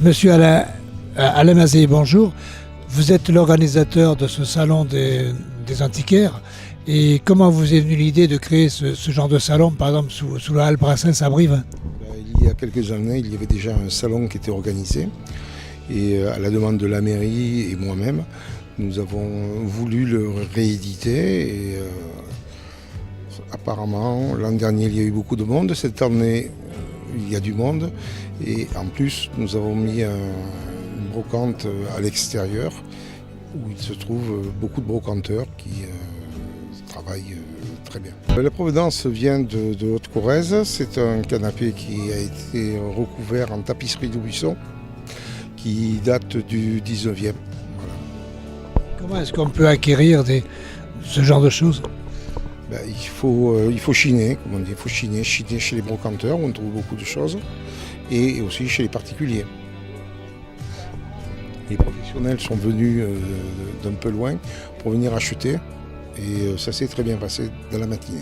Monsieur Alain Mazet, bonjour. Vous êtes l'organisateur de ce salon des antiquaires. Et comment vous est venue l'idée de créer ce genre de salon, par exemple sous la halle Brassens à Brive? Il y a quelques années, il y avait déjà un salon qui était organisé. Et à la demande de la mairie et moi-même, nous avons voulu le rééditer. Et apparemment, l'an dernier, il y a eu beaucoup de monde. Cette année, il y a du monde. Et en plus, nous avons mis une brocante à l'extérieur où il se trouve beaucoup de brocanteurs qui travaillent très bien. La provenance vient de Haute-Corrèze. C'est un canapé qui a été recouvert en tapisserie de buisson qui date du 19e. Voilà. Comment est-ce qu'on peut acquérir ce genre de choses? Il faut chiner, comme on dit, il faut chiner chez les brocanteurs où on trouve beaucoup de choses et aussi chez les particuliers. Les professionnels sont venus d'un peu loin pour venir acheter et ça s'est très bien passé dans la matinée.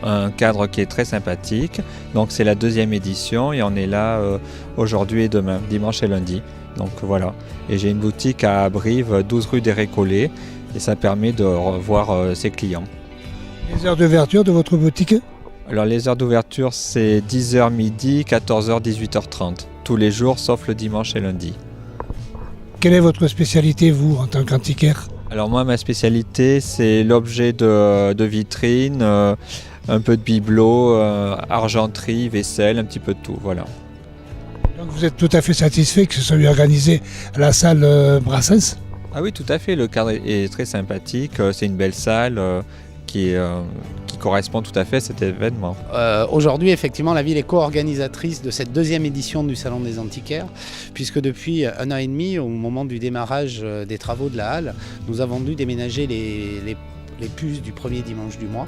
Un cadre qui est très sympathique, donc c'est la 2e édition et on est là aujourd'hui et demain, dimanche et lundi. Donc voilà, et j'ai une boutique à Brive, 12 rue des Récollets et ça permet de revoir ses clients. Les heures d'ouverture de votre boutique? Alors les heures d'ouverture c'est 10h midi, 14h, 18h30, tous les jours sauf le dimanche et lundi. Quelle est votre spécialité vous en tant qu'antiquaire? Alors moi ma spécialité c'est l'objet de vitrine, un peu de bibelot, argenterie, vaisselle, un petit peu de tout, voilà. Donc vous êtes tout à fait satisfait que ce soit organisé à la salle Brassens? Ah oui, tout à fait, le cadre est très sympathique, c'est une belle salle qui correspond tout à fait à cet événement. Aujourd'hui, effectivement, la ville est co-organisatrice de cette 2e édition du Salon des Antiquaires, puisque depuis 1 an et demi, au moment du démarrage des travaux de la halle, nous avons dû déménager les puces du premier dimanche du mois,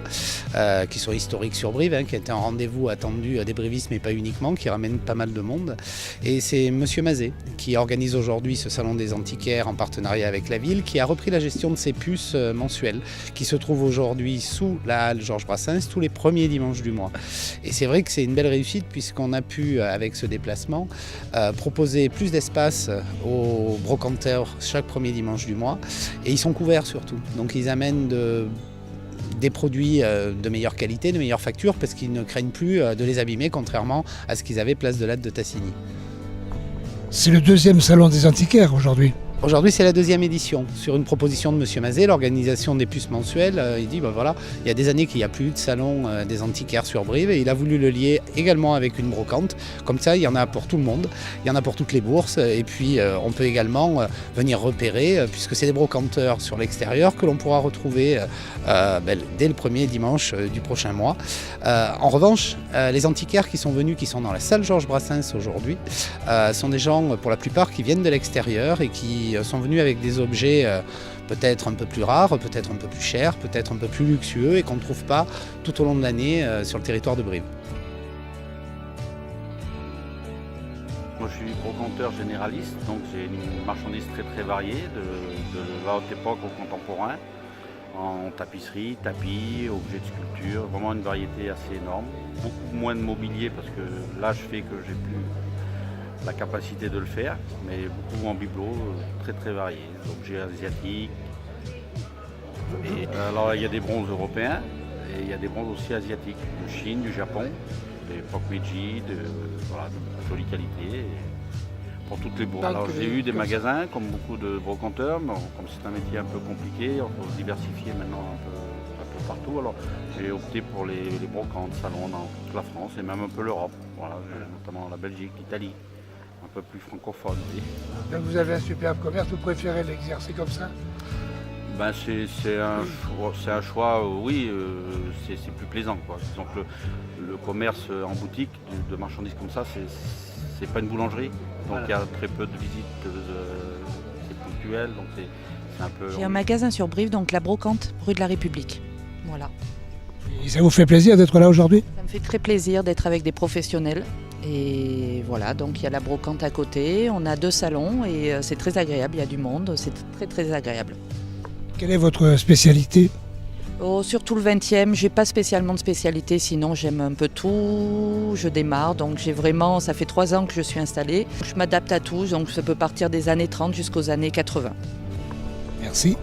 qui sont historiques sur Brive, qui est un rendez-vous attendu des brivistes, mais pas uniquement, qui ramène pas mal de monde. Et c'est Monsieur Mazet qui organise aujourd'hui ce salon des antiquaires en partenariat avec la ville, qui a repris la gestion de ces puces mensuelles, qui se trouvent aujourd'hui sous la halle Georges Brassens tous les premiers dimanches du mois. Et c'est vrai que c'est une belle réussite, puisqu'on a pu, avec ce déplacement, proposer plus d'espace aux brocanteurs chaque premier dimanche du mois. Et ils sont couverts surtout, donc ils amènent des produits de meilleure qualité, de meilleure facture, parce qu'ils ne craignent plus de les abîmer, contrairement à ce qu'ils avaient place de l'Atte de Tassigny. C'est le 2e salon des antiquaires aujourd'hui. Aujourd'hui, c'est la 2e édition. Sur une proposition de M. Mazet, l'organisation des puces mensuelles, il dit, voilà, il y a des années qu'il n'y a plus de salon des antiquaires sur Brive et il a voulu le lier également avec une brocante. Comme ça, il y en a pour tout le monde, il y en a pour toutes les bourses et puis on peut également venir repérer, puisque c'est des brocanteurs sur l'extérieur que l'on pourra retrouver dès le premier dimanche du prochain mois. En revanche, les antiquaires qui sont venus, qui sont dans la salle Georges Brassens aujourd'hui, sont des gens pour la plupart qui viennent de l'extérieur et qui sont venus avec des objets peut-être un peu plus rares, peut-être un peu plus chers, peut-être un peu plus luxueux et qu'on ne trouve pas tout au long de l'année sur le territoire de Brive. Moi je suis brocanteur généraliste, donc j'ai une marchandise très variée, de la haute époque au contemporain, en tapisserie, tapis, objets de sculpture, vraiment une variété assez énorme. Beaucoup moins de mobilier parce que là je fais que j'ai plus la capacité de le faire, mais beaucoup en bibelot, très varié. Objets asiatiques. Et, alors il y a des bronzes européens et il y a des bronzes aussi asiatiques, de Chine, du Japon, des époques Meiji, de jolie qualité. Pour toutes les bourses. Alors j'ai eu des magasins, comme beaucoup de brocanteurs, mais comme c'est un métier un peu compliqué, on peut se diversifier maintenant un peu partout. Alors j'ai opté pour les brocantes, salons dans toute la France et même un peu l'Europe, voilà, notamment la Belgique, l'Italie. Un peu plus francophone. Donc vous avez un superbe commerce, vous préférez l'exercer comme ça? C'est un choix, oui, c'est plus plaisant, quoi. Disons que le commerce en boutique de marchandises comme ça, c'est pas une boulangerie, donc il y a très peu de visites, c'est ponctuel, donc c'est un peu... J'ai un magasin sur Brive, donc la Brocante, rue de la République. Voilà. Et ça vous fait plaisir d'être là aujourd'hui? Ça me fait très plaisir d'être avec des professionnels. Et voilà, donc il y a la brocante à côté, on a 2 salons et c'est très agréable, il y a du monde, c'est très agréable. Quelle est votre spécialité? Oh, surtout le 20e, j'ai pas spécialement de spécialité, sinon j'aime un peu tout, je démarre, donc ça fait 3 ans que je suis installée. Je m'adapte à tout, donc ça peut partir des années 30 jusqu'aux années 80. Merci.